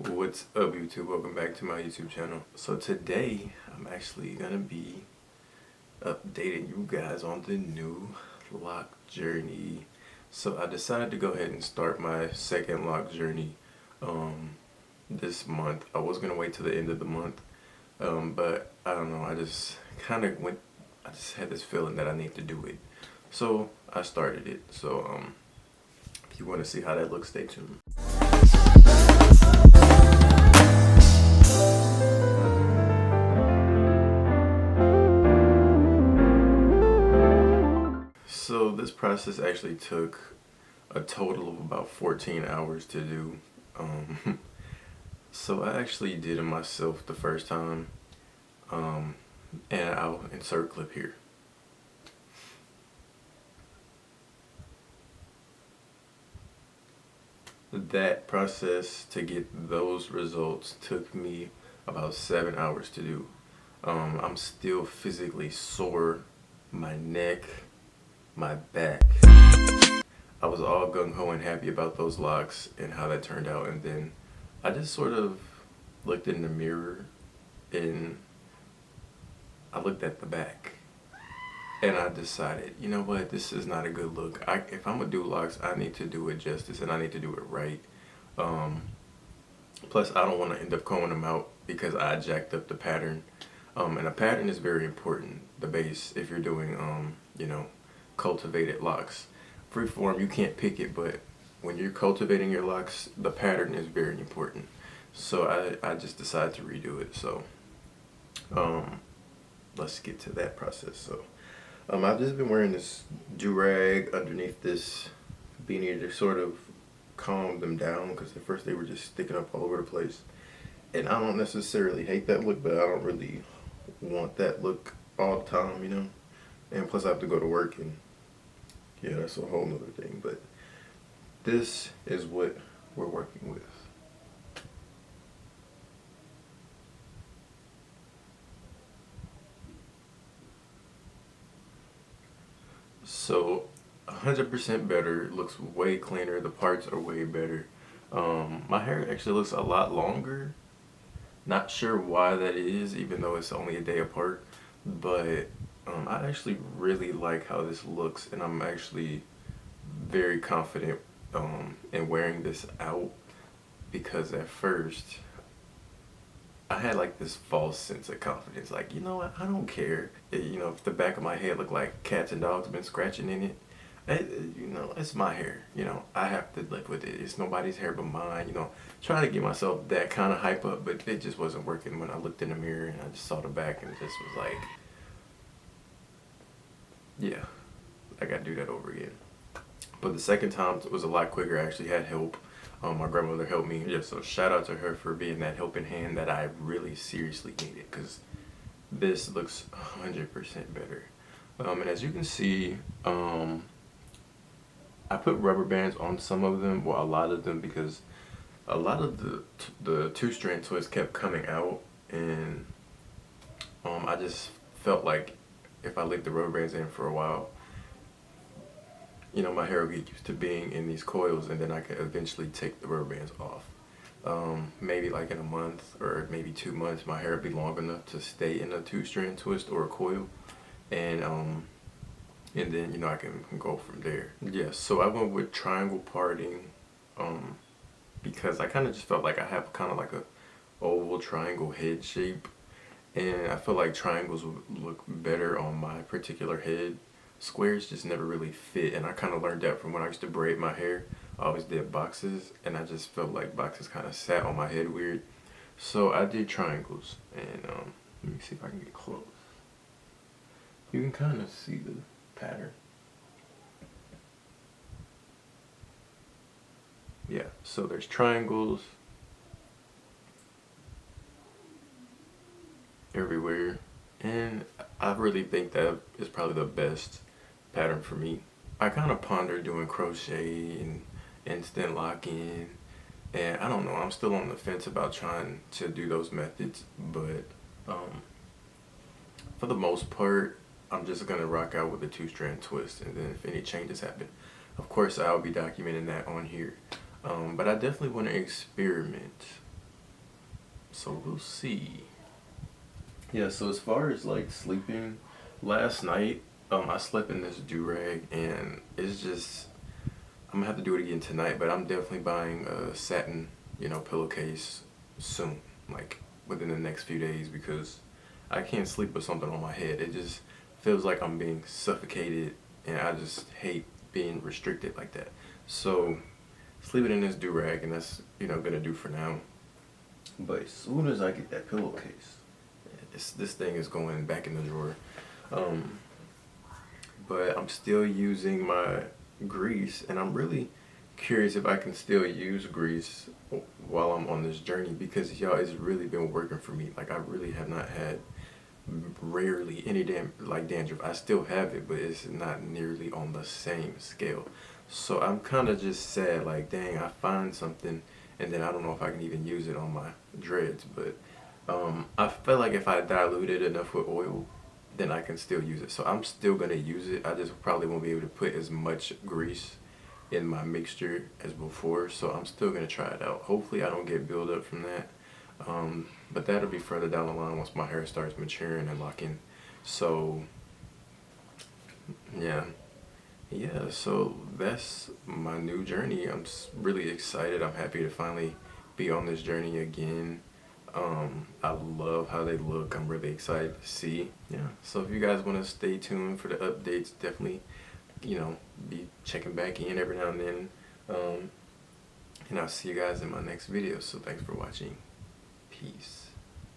What's up, YouTube? Welcome back to my YouTube channel. So today I'm actually gonna be updating you guys on the new lock journey. So I decided to go ahead and start my second lock journey this month. I was gonna wait till the end of the month, but I don't know. I just kind of went. I just had this feeling that I need to do it, so I started it. So if you want to see how that looks, stay tuned. So this process actually took a total of about 14 hours to do. So I actually did it myself the first time, and I'll insert a clip here. That process to get those results took me about 7 hours to do. I'm still physically sore, my neck, my back. I was all gung-ho and happy about those locks and how that turned out, and then I just sort of looked in the mirror and I looked at the back and I decided, you know what, this is not a good look. If I'm gonna do locks, I need to do it justice and I need to do it right. Plus I don't want to end up combing them out because I jacked up the pattern. And a pattern is very important, the base, if you're doing cultivated locks. Freeform, you can't pick it, but when you're cultivating your locks, the pattern is very important. So I just decided to redo it. So let's get to that process. So I've just been wearing this do-rag underneath this beanie to sort of calm them down, because at first they were just sticking up all over the place. And I don't necessarily hate that look, but I don't really want that look all the time, you know? And plus I have to go to work, and yeah, that's a whole nother thing. But this is what we're working with. So 100% better, looks way cleaner, the parts are way better. My hair actually looks a lot longer. Not sure why that is, even though it's only a day apart, but I actually really like how this looks, and I'm actually very confident in wearing this out, because at first I had like this false sense of confidence, like, you know what, I don't care, if the back of my head looked like cats and dogs been scratching in it. It's my hair, I have to live with it. It's nobody's hair but mine, trying to get myself that kind of hype up, but it just wasn't working when I looked in the mirror and I just saw the back and just was like, yeah, I gotta do that over again. But the second time was a lot quicker. I actually had help. My grandmother helped me. Yeah, so shout out to her for being that helping hand that I really seriously needed, because this looks 100% better. And as you can see, I put rubber bands on some of them, well, a lot of them, because a lot of the two-strand twist kept coming out, and I just felt like if I leave the rubber bands in for a while, my hair will get used to being in these coils, and then I can eventually take the rubber bands off. Maybe like in a month or maybe 2 months, my hair will be long enough to stay in a two-strand twist or a coil, and then I can go from there. Yeah, so I went with triangle parting, because I kind of just felt like I have kind of like a oval triangle head shape, and I feel like triangles would look better on my particular head. Squares just never really fit, and I kind of learned that from when I used to braid my hair. I always did boxes, and I just felt like boxes kind of sat on my head weird. So I did triangles, and let me see if I can get close. You can kind of see the pattern. Yeah, so there's triangles everywhere, and I really think that is probably the best pattern for me. I kind of pondered doing crochet and instant lock-in, and I don't know, I'm still on the fence about trying to do those methods, but for the most part, I'm just gonna rock out with a two-strand twist, and then if any changes happen, of course I'll be documenting that on here. But I definitely want to experiment So we'll see. Yeah, so as far as like sleeping, last night I slept in this do-rag, and it's just, I'm gonna have to do it again tonight, but I'm definitely buying a satin, pillowcase soon, like within the next few days, because I can't sleep with something on my head. It just feels like I'm being suffocated, and I just hate being restricted like that. So sleeping in this do-rag, and that's, gonna do for now. But as soon as I get that pillowcase, this thing is going back in the drawer. Um, but I'm still using my grease, and I'm really curious if I can still use grease while I'm on this journey, because y'all, it's really been working for me. Like, I really have not had rarely any dandruff. I still have it, but it's not nearly on the same scale. So I'm kind of just sad, like, dang, I find something, and then I don't know if I can even use it on my dreads. But I feel like if I dilute it enough with oil, then I can still use it. So I'm still gonna use it. I just probably won't be able to put as much grease in my mixture as before. So I'm still gonna try it out. Hopefully I don't get buildup from that. But that'll be further down the line once my hair starts maturing and locking. So yeah. Yeah, so that's my new journey. I'm really excited. I'm happy to finally be on this journey again. I love how they look. I'm really excited to see. Yeah. So if you guys want to stay tuned for the updates, definitely, be checking back in every now and then. And I'll see you guys in my next video. So thanks for watching. Peace.